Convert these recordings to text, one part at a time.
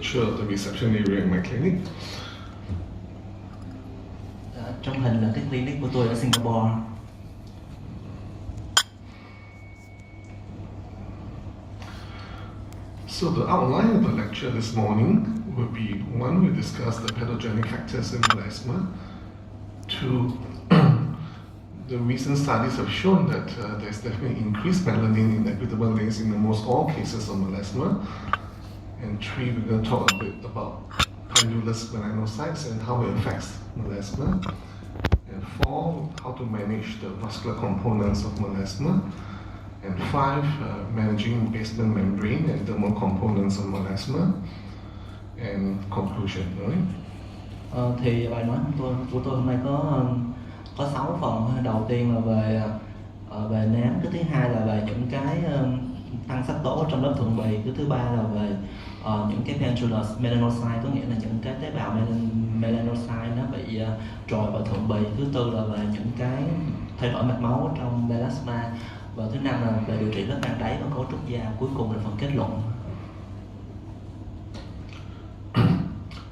picture of the reception area in my clinic. Trong hình là cái clinic của tôi ở Singapore. So the outline of the lecture this morning will be: one, we discuss the pathogenic factors in melasma. Two, the recent studies have shown that there's definitely increased melanin in epidermal layers in almost all cases of melasma. And three, we're going to talk a bit about pendulous melanocytes and how it affects melasma. And four, how to manage the vascular components of melasma. And five, managing basement membrane and dermal components of melasma. And conclusion, right? Thì bài nói của tôi hôm nay có 6 phần. Đầu tiên là về nám, cái thứ hai là về những cái tăng sắc tố trong lớp thượng bì, cái thứ ba là về những cái pendulous melanocyte, có nghĩa là những cái tế bào melanocyte nó bị trồi vào thượng bì, thứ tư là về những cái thay đổi mạch máu trong melasma, và thứ năm là về điều trị lớp màng đáy và cấu trúc da, cuối cùng là phần kết luận.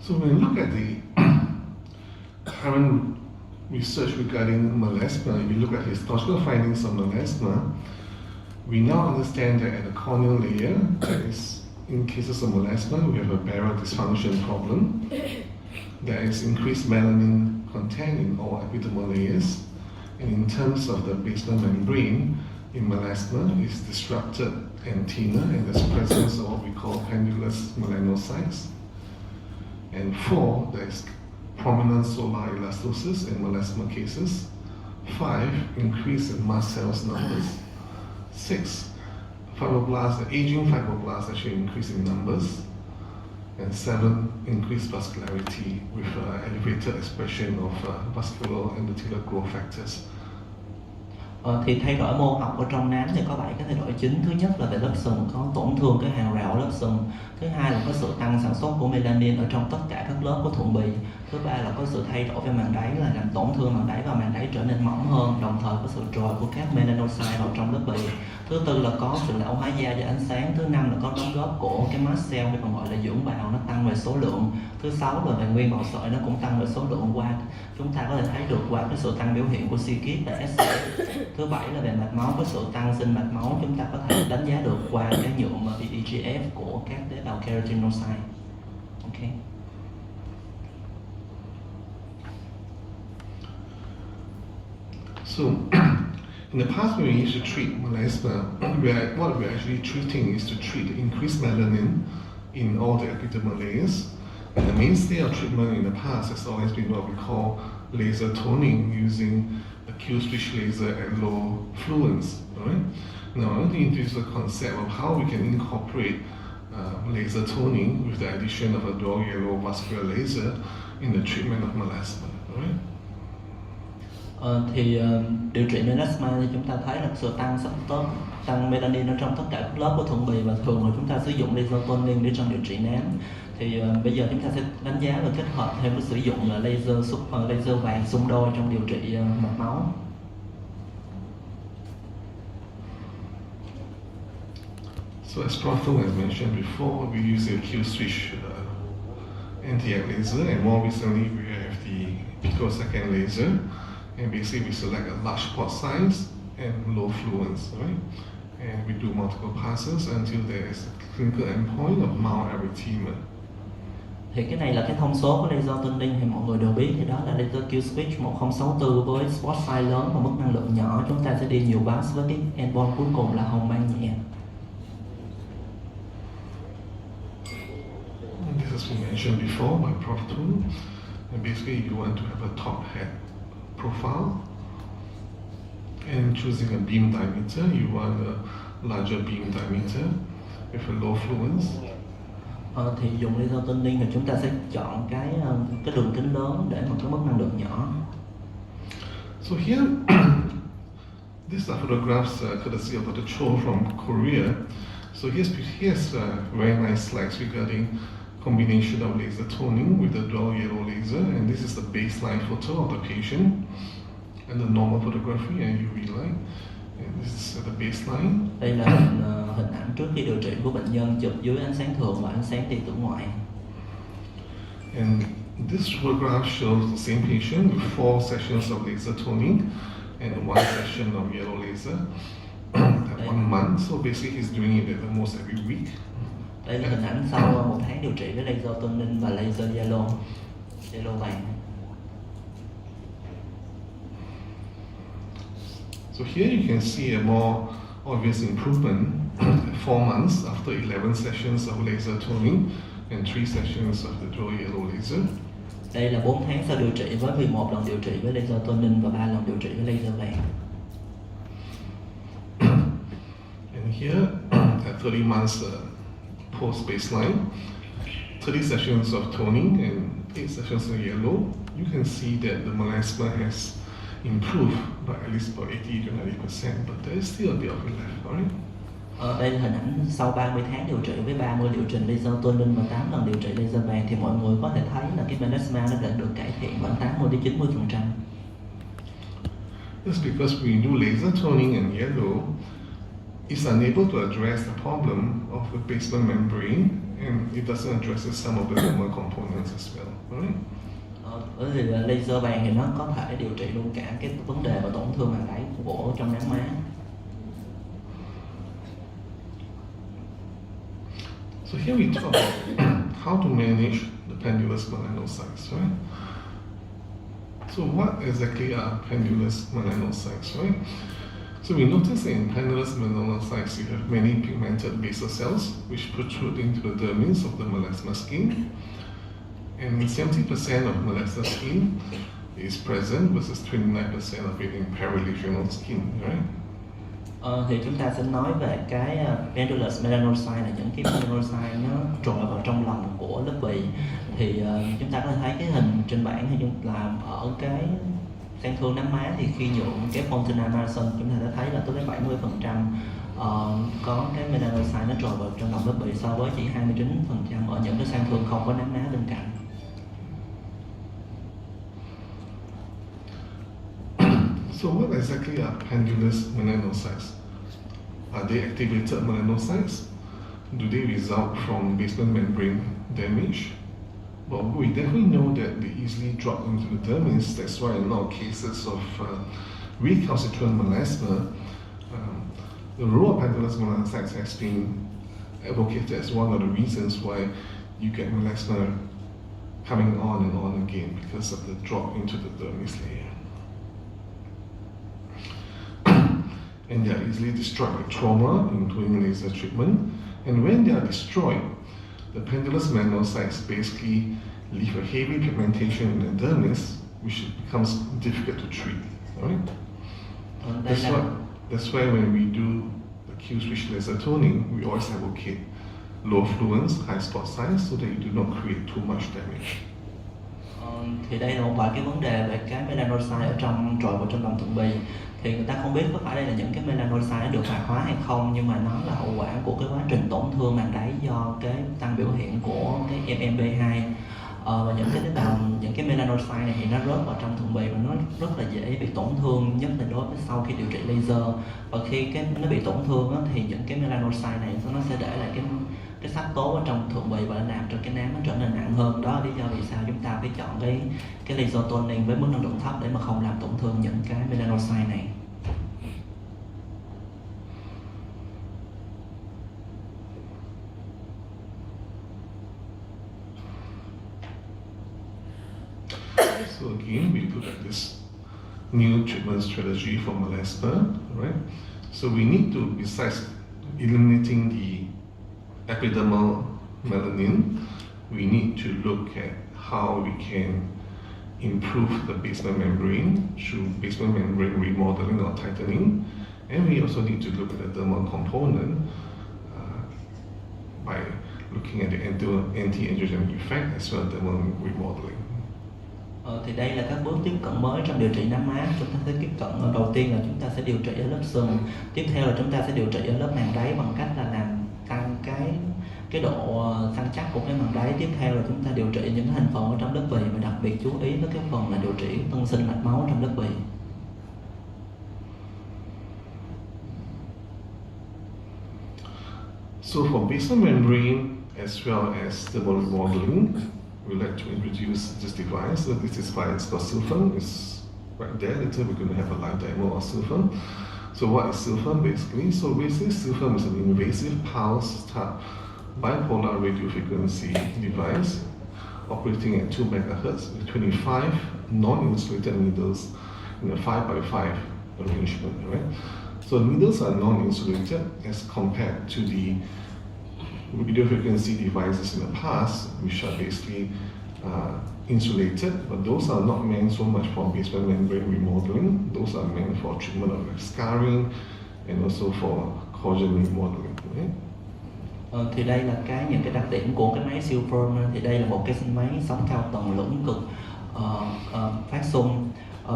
So when we look at the current research regarding melasma, if you look at historical findings of melasma, we now understand that at the corneal layer, that is, in cases of melasma, we have a barrier dysfunction problem. There is increased melanin content in all epidermal layers, and in terms of the basement membrane, in melasma is disrupted antenna, and there's presence of what we call pendulous melanocytes. And four, there's prominent solar elastosis in melasma cases. 5, increase in mast cells numbers. 6, fibroblasts, the aging fibroblasts actually increase in numbers. And 7, increased vascularity with elevated expression of vascular endothelial growth factors. Thì thay đổi mô học ở trong nám thì có 7 cái thay đổi chính. Thứ nhất là về lớp sừng, có tổn thương cái hàng rào lớp sừng. Thứ hai là có sự tăng sản xuất của melanin ở trong tất cả các lớp của thượng bì. Thứ ba là có sự thay đổi về màng đáy, là làm tổn thương màng đáy và màng đáy trở nên mỏng hơn, đồng thời có sự trồi của các melanocyte vào trong lớp bì. Thứ tư là có sự lão hóa da và ánh sáng. Thứ năm là có đóng góp của cái mast cell, còn gọi là dưỡng bào, nó tăng về số lượng. Thứ sáu là về nguyên bào sợi, nó cũng tăng về số lượng qua chúng ta có thể thấy được qua cái sự tăng biểu hiện của c-KIT và SC. Thứ bảy là về mạch máu, có sự tăng sinh mạch máu, chúng ta có thể đánh giá được qua cái nhuộm VEGF của các tế bào keratinocyte. Okay. So, in the past, when we used to treat melasma, what we're actually treating is to treat increased melanin in all the epidermal layers. And the mainstay of treatment in the past has always been what we call laser toning using a Q-switch laser at low fluence. Right? Now, I want to introduce the concept of how we can incorporate laser toning with the addition of a dual yellow vascular laser in the treatment of melasma. Right? Điều trị melasma thì chúng ta thấy là sự tăng melanin ở trong tất cả các lớp của thượng bì, và thường là chúng ta sử dụng laser toning để trong điều trị nám. Thì bây giờ chúng ta sẽ đánh giá và kết hợp thêm với sử dụng là laser vàng xung đôi trong điều trị mạch máu. So as Prof. Thong has mentioned before, we use a Q-switch anti-ag laser, and more recently we have the picosecond laser. And basically we select a large spot size and low fluence, right? And we do multiple passes until there is a clinical endpoint of mild erythema. Thì cái này là cái thông số của laser toning thì mọi người đều biết, thì đó là laser Q-switch 1064 với spot size lớn và mức năng lượng nhỏ. Chúng ta sẽ đi nhiều pass với cái endpoint cuối cùng là hồng mang nhẹ. This has been mentioned before by Prof. Thong. And basically you want to have a top head profile, and choosing a beam diameter, you want a larger beam diameter with a low fluence. Thì dùng laser toning thì chúng ta sẽ chọn cái đường kính lớn để mà cái mức năng lượng nhỏ. So here, these are photographs courtesy of Dr. Cho from Korea. So here's very nice slides regarding combination of laser toning with the dual yellow laser, and this is the baseline photo of the patient, and the normal photography and UV light, and this is the baseline. Đây là hình ảnh trước khi điều trị của bệnh nhân chụp dưới ánh sáng thường và ánh sáng điện tử ngoại. And this photograph shows the same patient with 4 sessions of laser toning and 1 session of yellow laser at 1 month. So basically he's doing it at almost every week. Đây là hình ảnh sau 1 tháng điều trị với laser toning và laser yellow vàng. So here you can see a more obvious improvement at 4 months after 11 sessions of laser toning and 3 sessions of the dual yellow laser. Đây là 4 tháng sau điều trị với 11 lần điều trị với laser toning và 3 lần điều trị với laser vàng. And here, at 30 months post baseline, 30 sessions of toning and 8 sessions of yellow, you can see that the melasma has improved by at least about 80 to 90%, but there is still a bit of it left, alright? Đây là hình ảnh sau 30 tháng điều trị với 30 liệu trình laser toning và 8 lần điều trị laser vàng thì mọi người có thể thấy là cái melasma nó đã được cải thiện khoảng 80 đến 90%. That's because we do laser toning and yellow, it's unable to address the problem of the basement membrane, and it doesn't address some of the dermal components as well, alright? Bởi vì laser vàng thì nó có thể điều trị luôn cả cái vấn đề và tổn thương màng đáy của trong nám má. So here we talk about how to manage the pendulous melanocytes, right? So what exactly are pendulous melanocytes, right? So we notice that in pendulous melanocytes you have many pigmented basal cells which protrude into the dermis of the melasma skin. And 70% of melasma skin is present versus 29% of it in perilesional skin, right? Thì chúng ta sẽ nói về cái pendulous melanocyte là những cái melanocyte nó trồi vào trong lòng của lớp bì. Thì chúng ta có thể thấy cái hình trên bảng thì là ở cái sang thương nám má thì khi nhuộm cái Fontana Marson chúng ta sẽ thấy là tới 70% có cái melanocyte nó trồi vào trong lòng lớp bì so với chỉ 29% ở những cái sang thương không có nám má bên cạnh. So what exactly are pendulous melanocytes? Are they activated melanocytes? Do they result from basement membrane damage? Well, we definitely know that they easily drop into the dermis. That's why in a lot of cases of recalcitrant melasma, the role of pendulous melanocytes has been advocated as one of the reasons why you get melasma coming on and on again because of the drop into the dermis layer. And they are easily destroyed by trauma, including laser treatment. And when they are destroyed, the pendulous melanocytes basically leave a heavy pigmentation in the dermis, which becomes difficult to treat. Alright? That's why when we do the Q-switch laser toning, we always advocate low fluence, high spot size, so that you do not create too much damage. Thì đây là một vài cái vấn đề về cái melanocyte ở trong trồi vào trong lòng thượng bì. Thì người ta không biết có phải đây là những cái melanocyte được hoạt hóa hay không, nhưng mà nó là hậu quả của cái quá trình tổn thương màng đáy do cái tăng biểu hiện của cái MMP2. Và những cái tế bào, những cái melanocyte này thì nó rớt vào trong thượng bì và nó rất là dễ bị tổn thương, nhất là đối với sau khi điều trị laser. Và khi nó bị tổn thương á, thì những cái melanocyte này nó sẽ để lại cái sắc tố ở trong thượng bì và nó làm cho cái nám nó trở nên nặng hơn. Đó là lý do vì sao chúng ta phải chọn cái laser toning với mức năng lượng thấp để mà không làm tổn thương những cái melanocyte này. So again, we look at this new treatment strategy for melasma, right? So we need to, besides eliminating the epidermal melanin, we need to look at how we can improve the basement membrane through basement membrane remodeling or tightening, and we also need to look at the dermal component by looking at the anti-androgen effect as well as dermal remodeling. Thì đây là các bước tiếp cận mới trong điều trị nám má. Chúng ta sẽ tiếp cận đầu tiên là chúng ta sẽ điều trị ở lớp sừng. Tiếp theo là chúng ta sẽ điều trị ở lớp màng đáy bằng cách là làm tăng cái độ săn chắc của cái màng đáy. Tiếp theo là chúng ta điều trị những thành phần ở trong lớp bì và đặc biệt chú ý với cái phần là điều trị tân sinh mạch máu trong lớp bì. So for basement membrane as well as dermal remodeling, we like to introduce this device. So this device is called Silfern. It's right there. Later we're going to have a live demo of Silfern. So what is Silfern basically? So basically Silfern is an invasive pulse type bipolar radio frequency device operating at 2 MHz with 25 non-insulated needles in a 5x5 arrangement, right? So needles are non-insulated as compared to the radio frequency devices in the past, which are basically insulated, but those are not meant so much for basement membrane remodeling. Those are meant for treatment of scarring and also for collagen remodeling, right? Thì đây là những cái đặc điểm của cái máy Silfern. Thì đây là một cái máy sóng cao tần lưỡng cực phát xung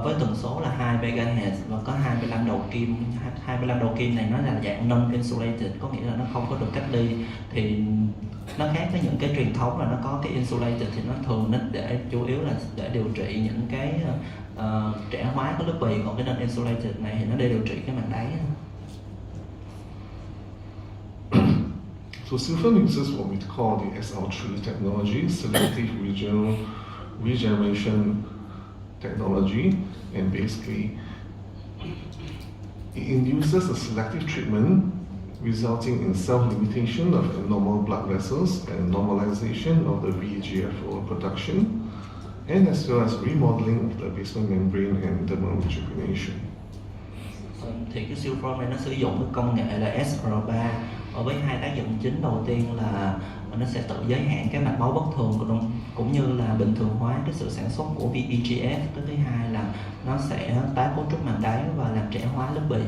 với tần số là 2 MHz và có 25 đầu kim. 25 đầu kim này nó là dạng non-insulated, có nghĩa là nó không có được cách ly. Thì nó khác với những cái truyền thống là nó có cái insulated, thì nó thường nó để chủ yếu là để điều trị những cái trẻ hóa cái lớp bì, còn cái non-insulated này thì nó để điều trị cái màng đáy. So Silfern uses what we call the SL3 technology, selective regional regeneration technology, and basically it induces a selective treatment resulting in self-limitation of abnormal blood vessels and normalization of the VEGF production, and as well as remodeling of the basement membrane and dermal rejuvenation. Thì cái Silfern này nó sử dụng cái công nghệ là SR3 với hai tác dụng chính. Đầu tiên là nó sẽ tự giới hạn cái mạch máu bất thường cũng như là bình thường hóa cái sự sản xuất của VEGF. Cái thứ hai là nó sẽ tái cấu trúc màng đáy và làm trẻ hóa lớp bì.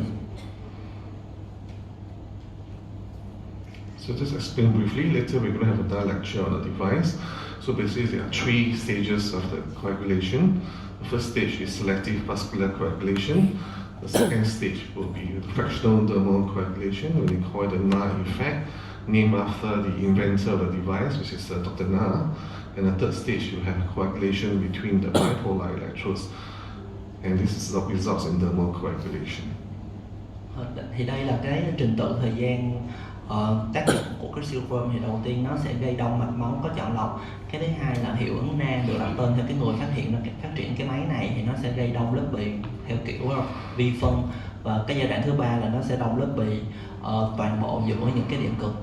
So just explain briefly, later we're going to have another lecture on the device. So basically there are 3 stages of the coagulation. The first stage is selective vascular coagulation. The second stage will be fractional dermal coagulation, when we call it the NAR effect, named after the inventor of the device, which is Dr. NAR. And the third stage, you have coagulation between the bipolar electrodes, and this results in dermal coagulation. Thì đây là cái trình tự thời gian tác dụng của cái Silfern. Thì đầu tiên nó sẽ gây đông mạch máu có chọn lọc. Cái thứ hai là hiệu ứng nang được đặt tên theo cái người phát triển cái máy này, thì nó sẽ gây đông lớp bì theo kiểu vi phân. Và cái giai đoạn thứ ba là nó sẽ đông lớp bì toàn bộ giữa những cái điểm cực.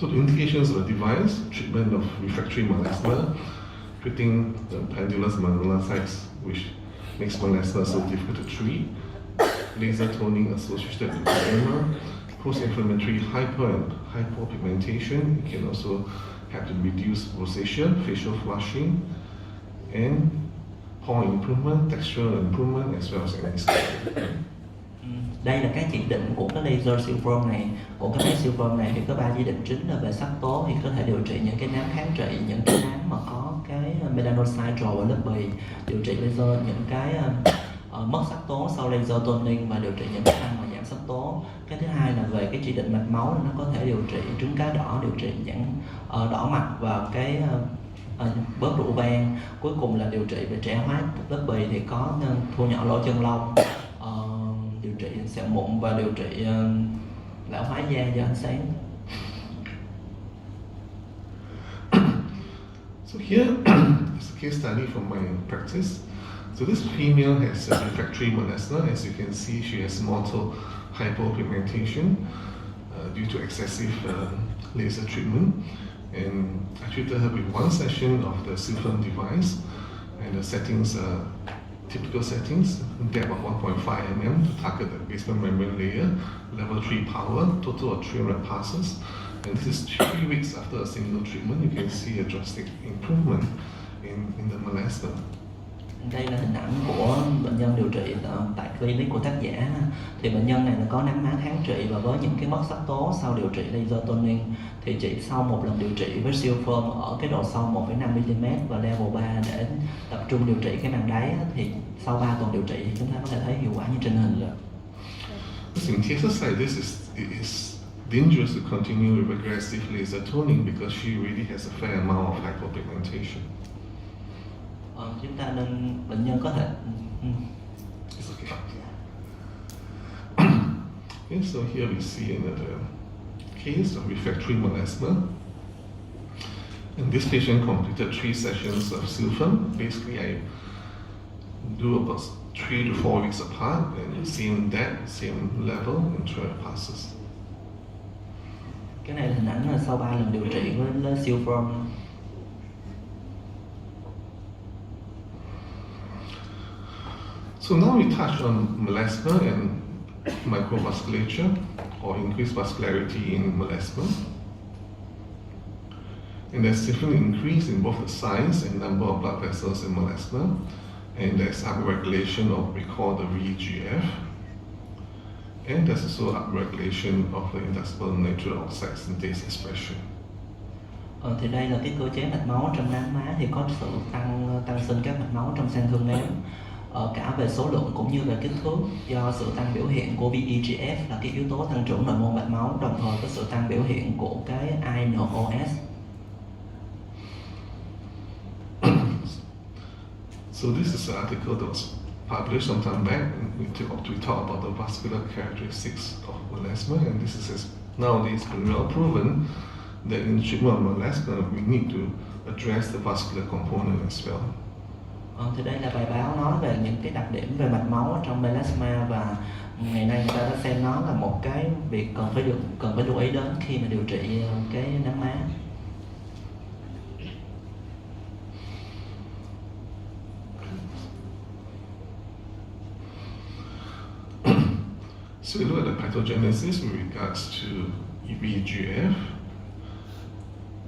So the indications of the device: treatment of refractory melasma, treating the pendulous melanocytes, which makes melasma so difficult to treat, laser toning associated with edema, post-inflammatory hyper and hypopigmentation. It can also have to reduce rosacea, facial flushing, and pore improvement, textural improvement, as well as anti-scarring. Đây là cái chỉ định của cái laser Silfern này, của cái máy Silfern này. Thì có 3 chỉ định chính là về sắc tố, thì có thể điều trị những cái nám kháng trị, những cái nám mà có cái melanocyte ở lớp bì, điều trị laser những cái mất sắc tố sau laser toning, và điều trị những cái mà giảm sắc tố. Cái thứ hai là về cái chỉ định mạch máu, nó có thể điều trị trứng cá đỏ, điều trị giãn đỏ mạch và cái bớt rượu vang. Cuối cùng là điều trị về trẻ hóa lớp bì, thì có thu nhỏ lỗ chân lông, điều trị sẹo mụn và điều trị lão hóa da do ánh sáng. So here is a case study from my practice. So this female has refractory melasma. As you can see, she has mortal hypopigmentation due to excessive laser treatment. And I treated her with 1 session of the Silfern device, and the settings are typical settings: depth of 1.5 mm to target the basement membrane layer, level 3 power, total of 300 passes. And this is 3 weeks after a single treatment. You can see a drastic improvement in the melasma. Đây là hình ảnh của bệnh nhân điều trị tại clinic của tác giả. Thì bệnh nhân này nó có nám má kháng trị, và với những cái mất sắc tố sau điều trị laser toning, thì chỉ sau một lần điều trị với Silfern ở cái độ sâu 1,5 mm và level 3 để tập trung điều trị cái màng đáy, thì sau 3 tuần điều trị thì chúng ta có thể thấy hiệu quả như trên hình rồi. In cases like this, it is dangerous to continue with aggressive laser toning because she really has a fair amount of hypopigmentation. Chúng ta nên, bệnh nhân có thể It's okay. Okay, so here we see another case of refractory melasma. And this patient completed 3 sessions of Silfam. Basically, I do about 3 to 4 weeks apart, and same depth, same level in 12 passes. Cái này là hình ảnh là sau 3 lần điều trị với Silfam. So now we touch on melasma and microvasculature, or increased vascularity in melasma. And there's significant increase in both the size and number of blood vessels in melasma, and there's upregulation of what we call the VEGF, and there's also upregulation of the inducible nitric oxide synthase expression. Thì đây là cái cơ chế mạch máu trong nám má, thì có sự tăng sinh các mạch máu trong sang thương nám, cả về số lượng cũng như về kích thước, do sự tăng biểu hiện của VEGF là cái yếu tố tăng trưởng nội mô mạch máu, đồng thời có sự tăng biểu hiện của cái INOS. So this is an article that was published some time back. We talk about the vascular characteristics of melasma, and this is nowadays been well proven that in treatment of melasma we need to address the vascular component as well. Thì đây là bài báo nói về những cái đặc điểm về mạch máu trong melasma, và ngày nay người ta đã xem nó là một cái việc cần phải lưu ý đến khi mà điều trị cái nám má. So we look at the pathogenesis with regards to VEGF.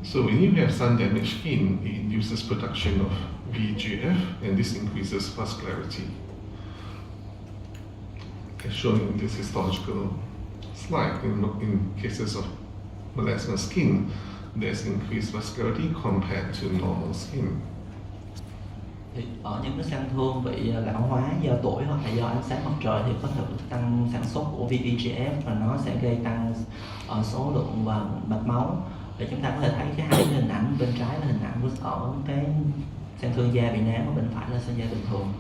So when you have sun-damaged skin, it induces production of VEGF, and this increases vascularity. As shown in this histological slide, in cases of melasma skin, there's increased vascularity compared to normal skin. Thì ở những cái sang thương bị lão hóa do tuổi hoặc là do ánh sáng mặt trời thì có thể tăng sản xuất của VEGF, và nó sẽ gây tăng số lượng và mạch máu. Để chúng ta có thể thấy cái hai cái hình ảnh, bên trái là hình ảnh của ở cái sang thương da bị nám, và bên phải là sang da bình thường.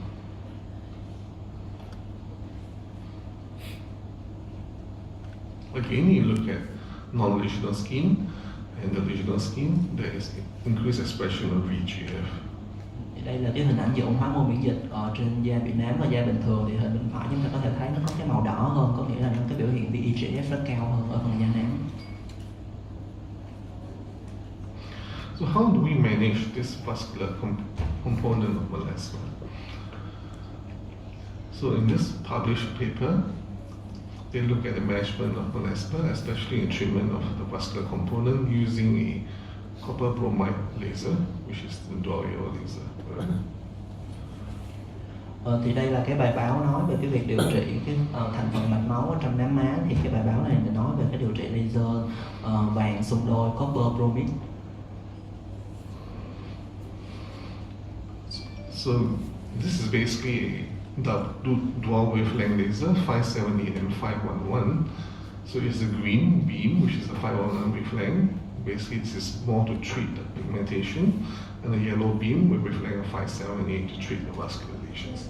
Again, you look at non-lesional skin and the lesional skin, there is increased expression of VEGF. Đây là cái hình ảnh dị ứng hóa mô miễn dịch ở trên da bị nám và da bình thường, thì hình bên phải chúng ta có thể thấy nó có cái màu đỏ hơn, có nghĩa là nó cái biểu hiện VEGF nó cao hơn ở phần da nám. So how do we manage this vascular component of melasma? So in this published paper, they look at the management of melasma, especially in treatment of the vascular component using a copper bromide laser, which is the Dorio laser. Thì đây là cái bài báo nói về cái việc điều trị cái thành phần mạch máu ở trong nám má. Thì cái bài báo này nói về cái điều trị laser vàng xung đôi copper bromide. So this is basically the dual wavelength laser 578 and 511. So it's the green beam, which is the 511 wavelength. Basically, this is more to treat the pigmentation, and the yellow beam with wavelength of 578 to treat the vascular lesions.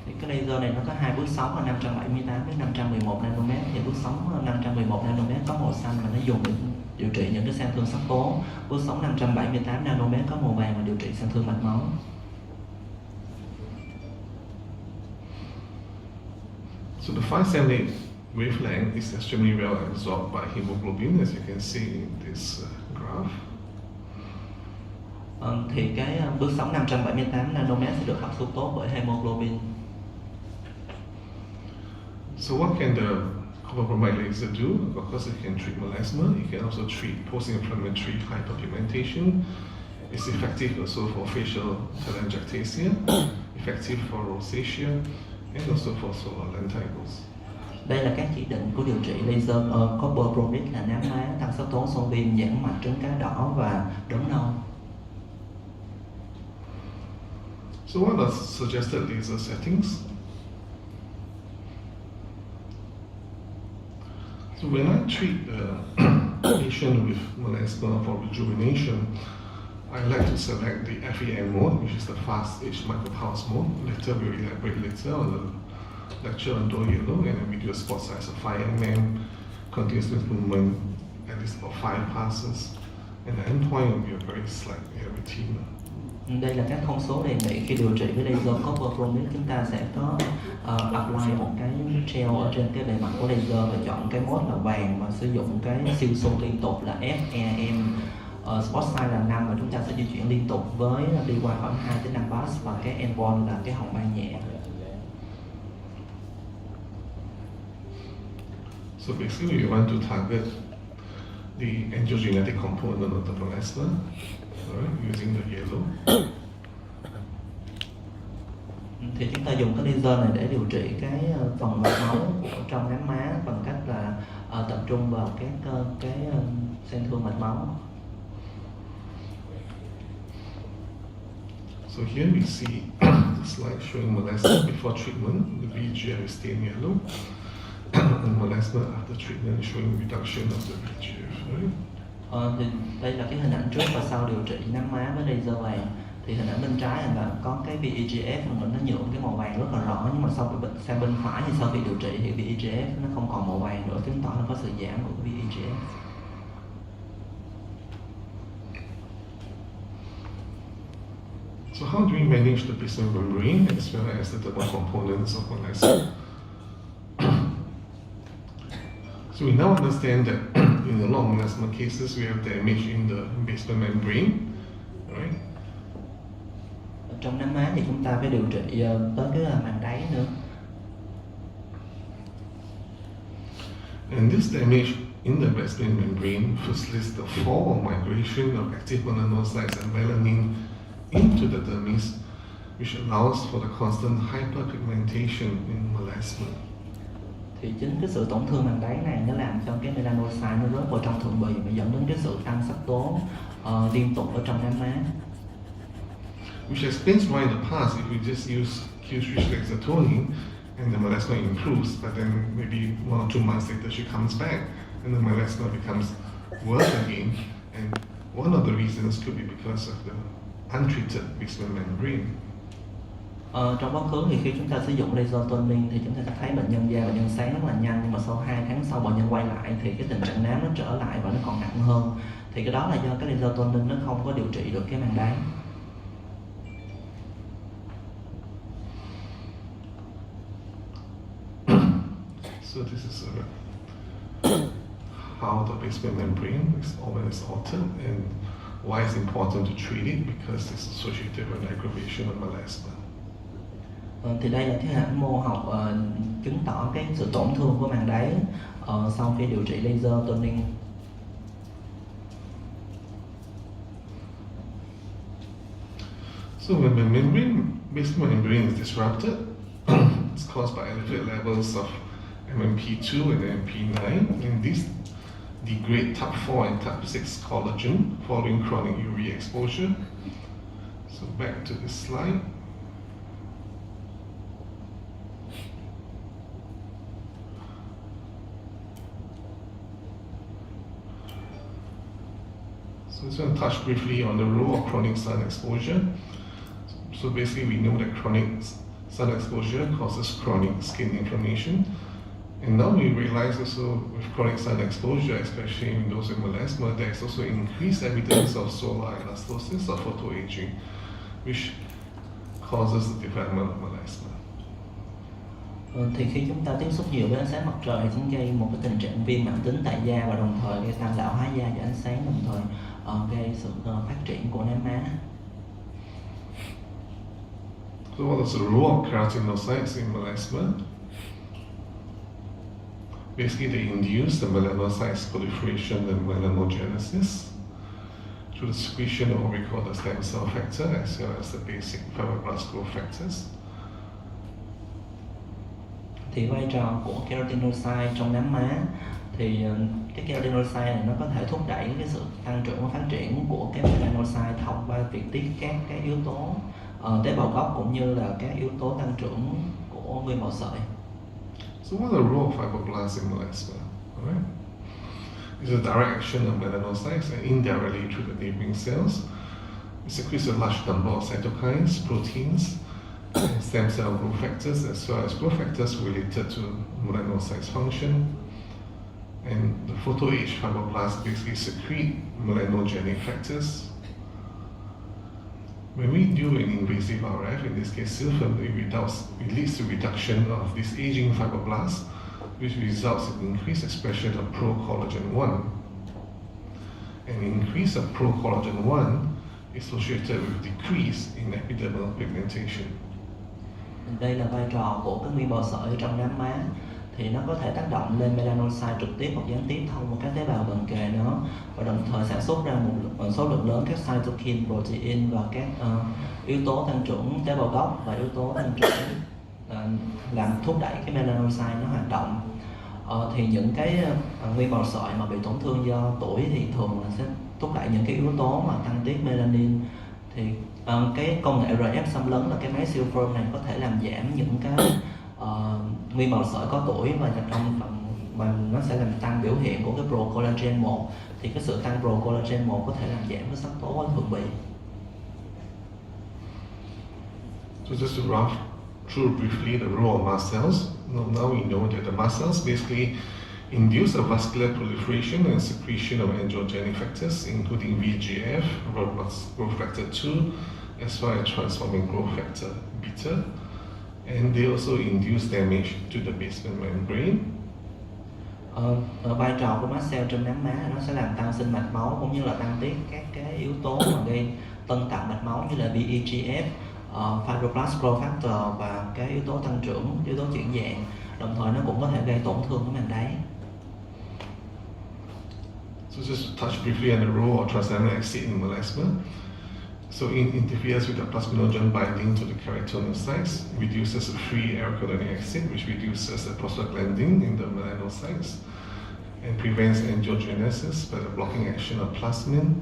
Thì cái laser này nó có hai bước sóng là 578 đến 511 nanomet. Thì bước sóng 511 nanomet có màu xanh và nó dùng để điều trị những cái sang thương sắc tố. Bước sóng 578 nanomet có màu vàng và điều trị sang thương mạch máu. So the 578 wavelength is extremely well absorbed by hemoglobin, as you can see in this graph. Thì cái bước sóng 578 nanomet sẽ được hấp thu tốt bởi hemoglobin. So what can the copper bromide laser do? Of course, it can treat melasma. It can also treat post-inflammatory hyperpigmentation. It's effective also for facial telangiectasia, effective for rosacea, and also for solar lenticles. Đây là các chỉ định của điều trị laser copper bromide là nám má, tăng sắc tố son viêm, giãn mạch trứng cá đỏ và đốm nâu. So what are suggested laser settings? So when I treat the patient with melasma for rejuvenation, I like to select the FEM mode, which is the fast edge micropulse mode. Later we'll elaborate later on the lecture on dull yellow, and a video spot size of 5 mm, continuous movement is about 5 passes, and the endpoint will be a very slight retina. Đây là các thông số đề nghị khi điều trị với laser copper chromic. Chúng ta sẽ có apply một cái gel ở trên cái bề mặt của laser và chọn cái mode là vàng và sử dụng cái siêu xung liên tục là FEM, spot size là 5 và chúng ta sẽ di chuyển liên tục với đi qua khoảng 2 đến 5 pass, và cái endpoint là cái hồng ban nhẹ. So basically, we want to target the angiogenetic component of the melasma, right, using the yellow. Thì chúng ta dùng cái laser này để điều trị cái phần mạch máu của trong nám má bằng cách là tập trung vào cái xen thương mạch máu. So here we see the slide showing melasma before treatment. The VEGF is stained yellow, and melasma after treatment is showing reduction of the VEGF, right? Thì đây là cái hình ảnh trước và sau điều trị nám má với laser vàng. Thì hình ảnh bên trái là có cái VEGF mình nó nhuộm cái màu vàng rất là rõ, nhưng mà sang bên phải thì sau khi điều trị thì VEGF nó không còn màu vàng nữa, chứng tỏ là có sự giảm của VEGF. So how do we manage the basement membrane as well as the thermal components of melasma? So we now understand that in a lot of melasma cases we have damage in the basement membrane, right? Trong nám má thì chúng ta phải điều trị tới cái màng đáy nữa. And this damage in the basement membrane facilitates the fall or migration of active melanocytes and melanin into the dermis, which allows for the constant hyperpigmentation in melasma. Thì chính cái sự tổn thương màng đáy này nó làm cho cái melanocyte nó rớt vào trong thượng bì và dẫn đến cái sự tăng sắc tố liên tục ở trong nám má. Which explains why in the past, if we just use Q-switch lexatonin and the melasma improves, but then maybe 1 or 2 months later she comes back and the melasma becomes worse again. And one of the reasons could be because of the untreated basement membrane. Trong quá khứ thì khi chúng ta sử dụng laser toning thì chúng ta sẽ thấy bệnh nhân da, bệnh nhân sáng rất là nhanh, nhưng mà sau 2 tháng sau bệnh nhân quay lại thì cái tình trạng nám nó trở lại và nó còn nặng hơn. Thì cái đó là do cái laser toning nó không có điều trị được cái màng đáy. So this is how the basement membrane is always altered and why it's important to treat it, because it's associated with aggravation of melasma. Thì đây là cái hình ảnh mô học chứng tỏ cái sự tổn thương của màng đáy sau khi điều trị laser toning. So when the basement membrane is disrupted, it's caused by elevated levels of MMP2 and MMP9, and these degrade type 4 and type 6 collagen following chronic UV exposure. So back to this slide. So I'm going to touch briefly on the role of chronic sun exposure. So basically we know that chronic sun exposure causes chronic skin inflammation. And now we realize also with chronic sun exposure, especially in those with melasma, there is also increased evidence of solar elastosis or photoaging, which causes the development of melasma. Thì khi chúng ta tiếp xúc nhiều với ánh sáng mặt trời thì sẽ gây một cái tình trạng viêm mãn tính tại da và đồng thời gây tăng lão hóa da do ánh sáng, đồng thời gây sự phát triển của nám má. So what is the role of keratinocytes in melasma? Basically, they induce the melanocytes proliferation and melanogenesis through the secretion of what we call the stem cell factor as well as the basic fibroblast growth factors. Thì vai trò của keratinocyte trong nám má thì cái keratinocyte này nó có thể thúc đẩy cái sự tăng trưởng và phát triển của cái melanocyte thông qua việc tiết các cái yếu tố tế bào gốc cũng như là các yếu tố tăng trưởng của nguyên bào sợi. So what's the role of fibroblasts in melasma? Alright. It's a direct action of melanocytes and indirectly through the neighboring cells. It secretes a large number of cytokines, proteins, and stem cell growth factors, as well as growth factors related to melanocytes' function. And the photo age fibroblasts basically secrete melanogenic factors. When we do an invasive RF, in this case Silphem, it leads to reduction of this aging fibroblasts, which results in increased expression of procollagen 1. An increase of procollagen 1 is associated with decrease in epidermal pigmentation. Đây là vai trò của các nguyên bào sợi trong nám má, thì nó có thể tác động lên melanocyte trực tiếp hoặc gián tiếp thông qua các tế bào gần kề nó, và đồng thời sản xuất ra một số lượng lớn các cytokine, protein và các yếu tố tăng trưởng tế bào gốc và yếu tố tăng trưởng làm thúc đẩy cái melanocyte nó hoạt động. Thì những cái nguyên bào sợi mà bị tổn thương do tuổi thì thường là sẽ thúc đẩy những cái yếu tố mà tăng tiết melanin. Thì cái công nghệ RF xâm lấn là cái máy Silphem này có thể làm giảm những cái nguyên bào sợi có tuổi, và nó sẽ làm tăng biểu hiện của cái procollagen 1. Thì cái sự tăng procollagen 1 có thể làm giảm cái sắc tố ở thượng bì. So just to run through briefly the role of mast cells. Now we know that the mast cells basically induce a vascular proliferation and secretion of androgenic factors, including VEGF, growth factor 2, as well as transforming growth factor beta. And they also induce damage to the basement membrane. Vai trò của mast cell trong nám má nó sẽ làm tăng sinh mạch máu, cũng như là tăng tiết các cái yếu tố mà gây tân tạo mạch máu như là VEGF, fibroblast growth factor và các yếu tố tăng trưởng, yếu tố chuyển dạng. Đồng thời nó cũng có thể gây tổn thương của màng đáy. So just to touch briefly on the role of transaminase acid in melasma. So it interferes with the plasminogen binding to the keratinocytes, reduces the free arachidonic acid, which reduces the prostaglandin in the melanocytes, and prevents angiogenesis by the blocking action of plasmin,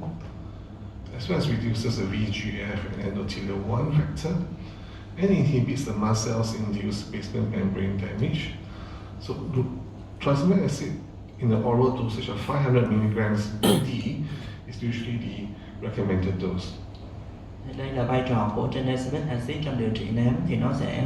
as well as reduces the VEGF and endothelial 1 factor, and inhibits the mast cells-induced basement membrane damage. So transaminase acid in the oral dosage of 500 milligrams BD is usually the recommended dose. Đây là vai trò của tranexamic acid trong điều trị nám, thì nó sẽ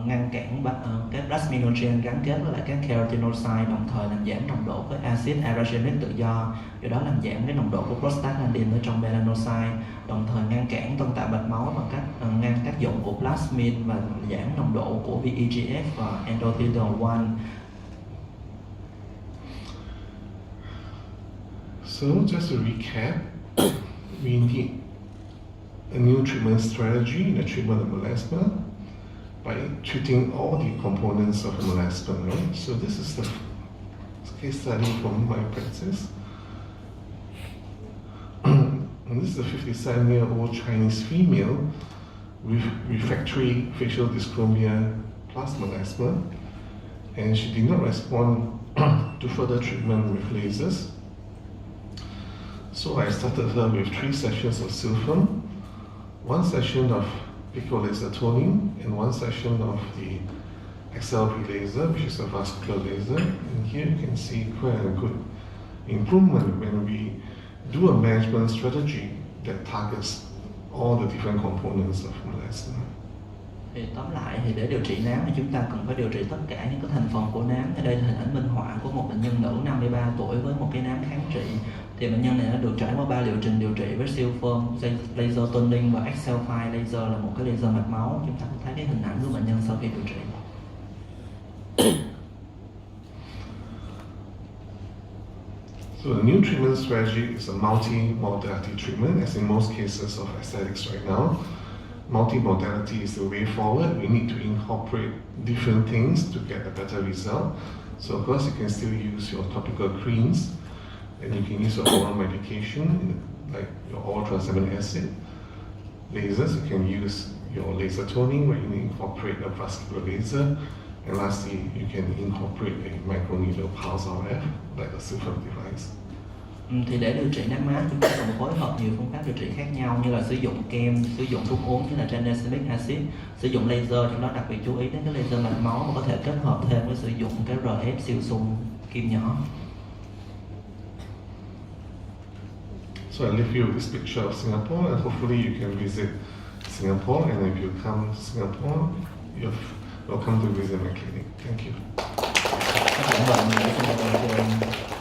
ngăn cản các plasminogen gắn kết với lại các keratinocyte, đồng thời làm giảm nồng độ của acid arachidonic tự do, do đó làm giảm cái nồng độ của prostaglandin ở trong melanocyte, đồng thời ngăn cản tân tạo mạch máu bằng cách ngăn tác dụng của plasmin và giảm nồng độ của VEGF và endothelial 1. So just to recap, we need a new treatment strategy in the treatment of melasma by treating all the components of melasma, right? So this is the case study from my practice. And this is a 57-year-old Chinese female with refractory facial dyschromia plus melasma, and she did not respond to further treatment with lasers. So I started her with 3 sessions of Silphem, 1 session of pico laser toning, and 1 session of the XLP laser, which is a vascular laser. And here you can see quite a good improvement when we do a management strategy that targets all the different components of melasma. Thì tóm lại thì để điều trị nám thì chúng ta cần phải điều trị tất cả những cái thành phần của nám. Ở đây là hình ảnh minh họa của một bệnh nhân nữ 53 tuổi với một cái nám kháng trị. Thì bệnh nhân này đã được trải qua 3 liệu trình điều trị với Silphem, laser toning và XL5 laser là một cái laser mạch máu. Chúng ta có thấy cái hình ảnh của bệnh nhân sau khi điều trị. So the new treatment strategy is a multi-modality treatment, as in most cases of aesthetics right now. Multi-modality is the way forward. We need to incorporate different things to get a better result. So of course you can still use your topical creams, and you can use your oral medication, like your oral transaminase acid. Lasers, you can use your laser toning, where you incorporate a vascular laser. And lastly, you can incorporate a microneedle pulse RF, like a Silphem device. Thì để điều trị nám má, chúng ta cần phối hợp nhiều phương pháp điều trị khác nhau, như là sử dụng kem, sử dụng thuốc uống như là tranexamic acid, sử dụng laser, trong đó đặc biệt chú ý đến cái laser mạch máu, mà có thể kết hợp thêm với sử dụng cái RF siêu xung kim nhỏ. So I leave you with this picture of Singapore, and hopefully you can visit Singapore. And if you come to Singapore, you're welcome to visit my clinic. Thank you. các bạn bệnh để cho mọi người